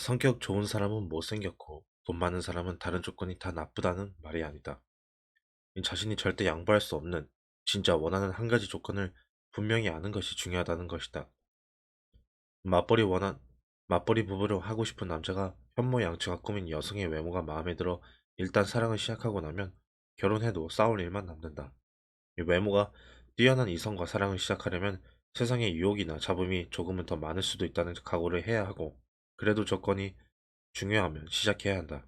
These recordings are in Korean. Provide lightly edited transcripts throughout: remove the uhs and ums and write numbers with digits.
성격 좋은 사람은 못생겼고 돈 많은 사람은 다른 조건이 다 나쁘다는 말이 아니다. 이 자신이 절대 양보할 수 없는 진짜 원하는 한 가지 조건을 분명히 아는 것이 중요하다는 것이다. 맞벌이 원한 맞벌이 부부를 하고 싶은 남자가 현모양처가 꾸민 여성의 외모가 마음에 들어 일단 사랑을 시작하고 나면 결혼해도 싸울 일만 남는다. 이 외모가 뛰어난 이성과 사랑을 시작하려면 세상의 유혹이나 잡음이 조금은 더 많을 수도 있다는 각오를 해야 하고, 그래도 조건이 중요하면 시작해야 한다.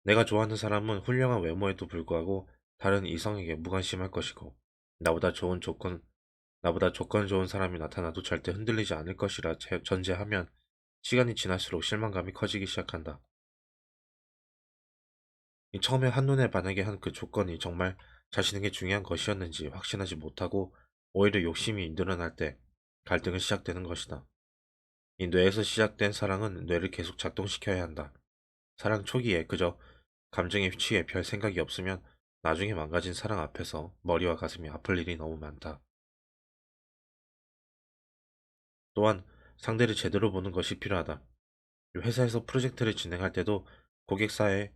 내가 좋아하는 사람은 훌륭한 외모에도 불구하고 다른 이성에게 무관심할 것이고, 나보다 좋은 조건, 나보다 조건 좋은 사람이 나타나도 절대 흔들리지 않을 것이라 전제하면 시간이 지날수록 실망감이 커지기 시작한다. 이 처음에 한눈에 반하게 한 그 조건이 정말 자신에게 중요한 것이었는지 확신하지 못하고 오히려 욕심이 늘어날 때 갈등이 시작되는 것이다. 이 뇌에서 시작된 사랑은 뇌를 계속 작동시켜야 한다. 사랑 초기에 그저 감정에 취해 별 생각이 없으면 나중에 망가진 사랑 앞에서 머리와 가슴이 아플 일이 너무 많다. 또한 상대를 제대로 보는 것이 필요하다. 회사에서 프로젝트를 진행할 때도 고객사의,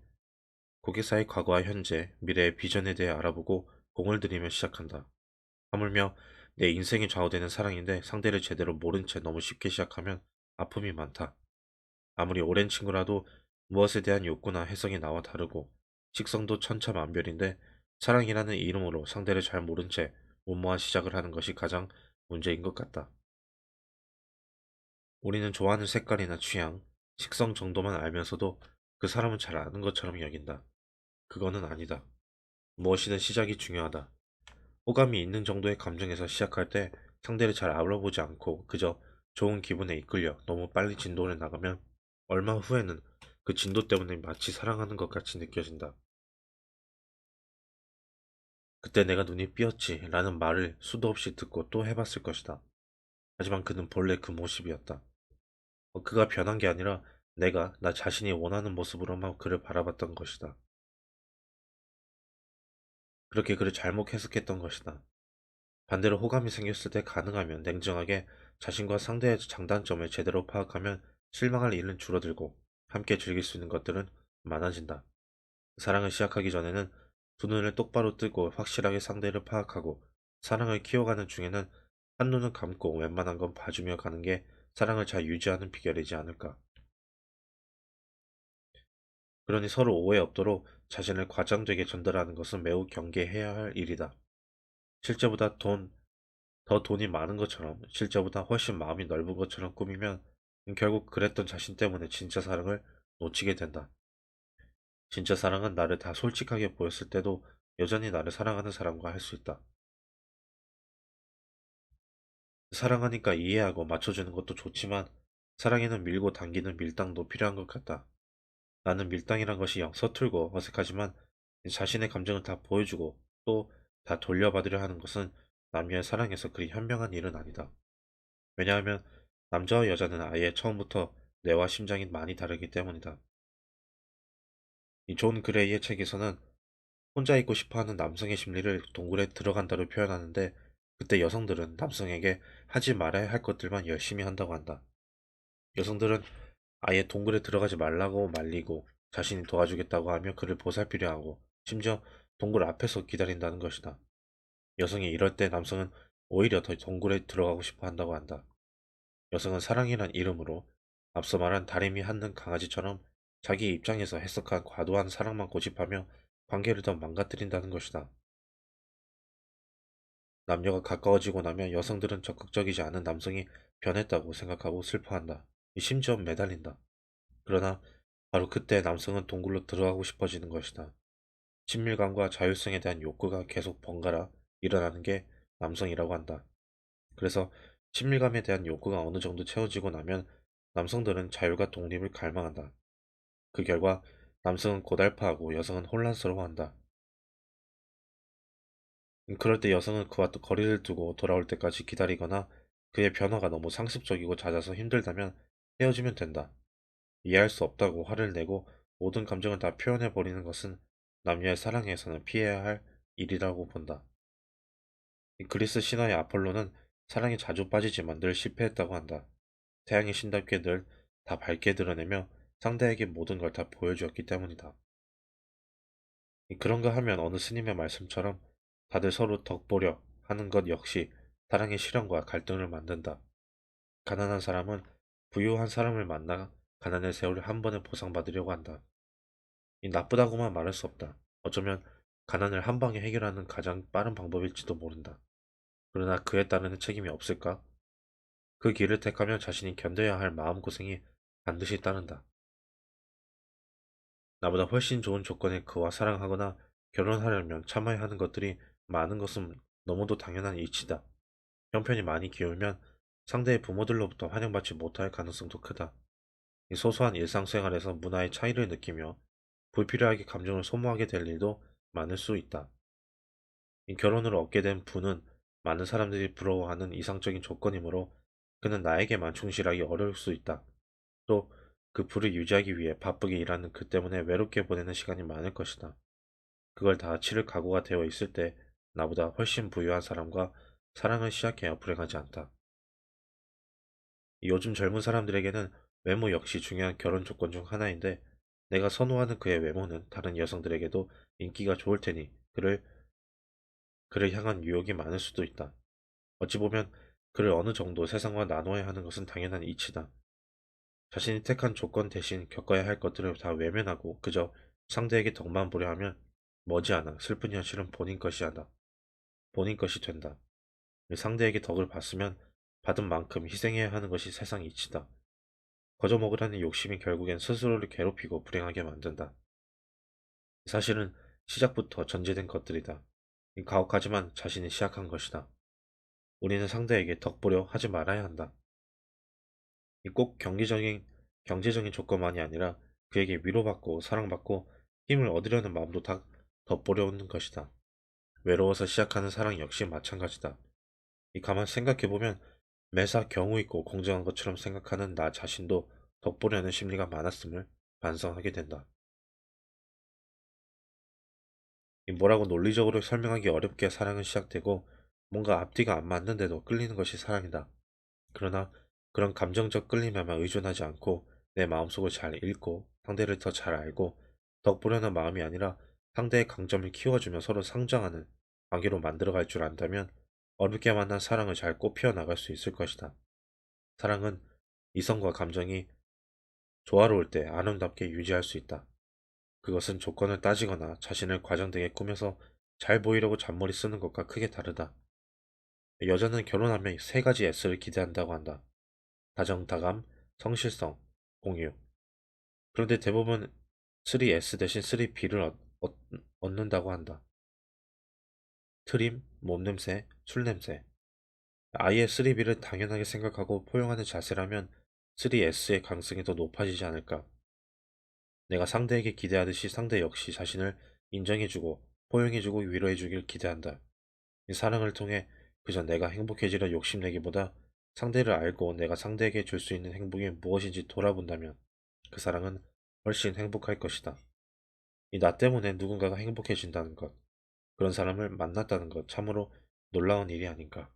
고객사의 과거와 현재, 미래의 비전에 대해 알아보고 공을 들이며 시작한다. 하물며 내 인생이 좌우되는 사랑인데 상대를 제대로 모른 채 너무 쉽게 시작하면 아픔이 많다. 아무리 오랜 친구라도 무엇에 대한 욕구나 해석이 나와 다르고 식성도 천차만별인데, 사랑이라는 이름으로 상대를 잘 모른 채 무모한 시작을 하는 것이 가장 문제인 것 같다. 우리는 좋아하는 색깔이나 취향, 식성 정도만 알면서도 그 사람은 잘 아는 것처럼 여긴다. 그거는 아니다. 무엇이든 시작이 중요하다. 호감이 있는 정도의 감정에서 시작할 때 상대를 잘 알아보지 않고 그저 좋은 기분에 이끌려 너무 빨리 진도를 나가면 얼마 후에는 그 진도 때문에 마치 사랑하는 것 같이 느껴진다. 그때 내가 눈이 삐었지 라는 말을 수도 없이 듣고 또 해봤을 것이다. 하지만 그는 본래 그 모습이었다. 그가 변한 게 아니라 내가 나 자신이 원하는 모습으로만 그를 바라봤던 것이다. 그렇게 그를 잘못 해석했던 것이다. 반대로 호감이 생겼을 때 가능하면 냉정하게 자신과 상대의 장단점을 제대로 파악하면 실망할 일은 줄어들고 함께 즐길 수 있는 것들은 많아진다. 사랑을 시작하기 전에는 두 눈을 똑바로 뜨고 확실하게 상대를 파악하고 사랑을 키워가는 중에는 한눈은 감고 웬만한 건 봐주며 가는 게 사랑을 잘 유지하는 비결이지 않을까. 그러니 서로 오해 없도록 자신을 과장되게 전달하는 것은 매우 경계해야 할 일이다. 실제보다 더 돈이 많은 것처럼, 실제보다 훨씬 마음이 넓은 것처럼 꾸미면 결국 그랬던 자신 때문에 진짜 사랑을 놓치게 된다. 진짜 사랑은 나를 다 솔직하게 보였을 때도 여전히 나를 사랑하는 사람과 할 수 있다. 사랑하니까 이해하고 맞춰주는 것도 좋지만 사랑에는 밀고 당기는 밀당도 필요한 것 같다. 나는 밀당이란 것이 영 서툴고 어색하지만 자신의 감정을 다 보여주고 또 다 돌려받으려 하는 것은 남녀의 사랑에서 그리 현명한 일은 아니다. 왜냐하면 남자와 여자는 아예 처음부터 뇌와 심장이 많이 다르기 때문이다. 이 존 그레이의 책에서는 혼자 있고 싶어하는 남성의 심리를 동굴에 들어간다로 표현하는데, 그때 여성들은 남성에게 하지 말아야 할 것들만 열심히 한다고 한다. 여성들은 아예 동굴에 들어가지 말라고 말리고 자신이 도와주겠다고 하며 그를 보살피려 하고 심지어 동굴 앞에서 기다린다는 것이다. 여성이 이럴 때 남성은 오히려 더 동굴에 들어가고 싶어 한다고 한다. 여성은 사랑이란 이름으로 앞서 말한 다리미 핥는 강아지처럼 자기 입장에서 해석한 과도한 사랑만 고집하며 관계를 더 망가뜨린다는 것이다. 남녀가 가까워지고 나면 여성들은 적극적이지 않은 남성이 변했다고 생각하고 슬퍼한다. 심지어 매달린다. 그러나 바로 그때 남성은 동굴로 들어가고 싶어지는 것이다. 친밀감과 자율성에 대한 욕구가 계속 번갈아 일어나는 게 남성이라고 한다. 그래서 친밀감에 대한 욕구가 어느 정도 채워지고 나면 남성들은 자율과 독립을 갈망한다. 그 결과 남성은 고달파하고 여성은 혼란스러워한다. 그럴 때 여성은 그와 또 거리를 두고 돌아올 때까지 기다리거나 그의 변화가 너무 상습적이고 잦아서 힘들다면 헤어지면 된다. 이해할 수 없다고 화를 내고 모든 감정을 다 표현해버리는 것은 남녀의 사랑에서는 피해야 할 일이라고 본다. 이 그리스 신화의 아폴로는 사랑에 자주 빠지지만 늘 실패했다고 한다. 태양의 신답게 늘 다 밝게 드러내며 상대에게 모든 걸 다 보여주었기 때문이다. 그런가 하면 어느 스님의 말씀처럼 다들 서로 덕보려 하는 것 역시 사랑의 실현과 갈등을 만든다. 가난한 사람은 부유한 사람을 만나 가난의 세월을 한 번에 보상받으려고 한다. 이 나쁘다고만 말할 수 없다. 어쩌면 가난을 한 방에 해결하는 가장 빠른 방법일지도 모른다. 그러나 그에 따르는 책임이 없을까? 그 길을 택하면 자신이 견뎌야 할 마음고생이 반드시 따른다. 나보다 훨씬 좋은 조건의 그와 사랑하거나 결혼하려면 참아야 하는 것들이 많은 것은 너무도 당연한 이치다. 형편이 많이 기울면 상대의 부모들로부터 환영받지 못할 가능성도 크다. 이 소소한 일상생활에서 문화의 차이를 느끼며 불필요하게 감정을 소모하게 될 일도 많을 수 있다. 이 결혼을 얻게 된 부는 많은 사람들이 부러워하는 이상적인 조건이므로 그는 나에게만 충실하기 어려울 수 있다. 또 그 부를 유지하기 위해 바쁘게 일하는 그 때문에 외롭게 보내는 시간이 많을 것이다. 그걸 다 치를 각오가 되어 있을 때 나보다 훨씬 부유한 사람과 사랑을 시작해야 불행하지 않다. 요즘 젊은 사람들에게는 외모 역시 중요한 결혼 조건 중 하나인데 내가 선호하는 그의 외모는 다른 여성들에게도 인기가 좋을 테니 그를 향한 유혹이 많을 수도 있다. 어찌 보면 그를 어느 정도 세상과 나눠야 하는 것은 당연한 이치다. 자신이 택한 조건 대신 겪어야 할 것들을 다 외면하고 그저 상대에게 덕만 보려 하면 머지않아 슬픈 현실은 본인 것이 된다. 상대에게 덕을 받으면 받은 만큼 희생해야 하는 것이 세상 이치다. 거저 먹으라는 욕심이 결국엔 스스로를 괴롭히고 불행하게 만든다. 사실은 시작부터 전제된 것들이다. 가혹하지만 자신이 시작한 것이다. 우리는 상대에게 덕보려 하지 말아야 한다. 꼭 경제적인 조건만이 아니라 그에게 위로받고 사랑받고 힘을 얻으려는 마음도 다 덧보려는 것이다. 외로워서 시작하는 사랑 역시 마찬가지다. 가만 생각해보면 매사 경우 있고 공정한 것처럼 생각하는 나 자신도 덕보려는 심리가 많았음을 반성하게 된다. 뭐라고 논리적으로 설명하기 어렵게 사랑은 시작되고 뭔가 앞뒤가 안 맞는데도 끌리는 것이 사랑이다. 그러나 그런 감정적 끌림에만 의존하지 않고 내 마음속을 잘 읽고 상대를 더 잘 알고 덕보려는 마음이 아니라 상대의 강점을 키워주며 서로 상정하는 관계로 만들어갈 줄 안다면 어렵게 만난 사랑을 잘 꽃피워 나갈 수 있을 것이다. 사랑은 이성과 감정이 조화로울 때 아름답게 유지할 수 있다. 그것은 조건을 따지거나 자신을 과장되게 꾸며서 잘 보이려고 잔머리 쓰는 것과 크게 다르다. 여자는 결혼하면 세 가지 S를 기대한다고 한다. 다정다감, 성실성, 공유. 그런데 대부분 3S 대신 3B를 얻는다고 한다. 트림, 몸냄새, 술냄새. 아예 3B를 당연하게 생각하고 포용하는 자세라면 3S의 가능성이 더 높아지지 않을까. 내가 상대에게 기대하듯이 상대 역시 자신을 인정해주고 포용해주고 위로해주길 기대한다. 이 사랑을 통해 그저 내가 행복해지려 욕심내기보다 상대를 알고 내가 상대에게 줄 수 있는 행복이 무엇인지 돌아본다면 그 사랑은 훨씬 행복할 것이다. 이 나 때문에 누군가가 행복해진다는 것, 그런 사람을 만났다는 것 참으로 놀라운 일이 아닌가.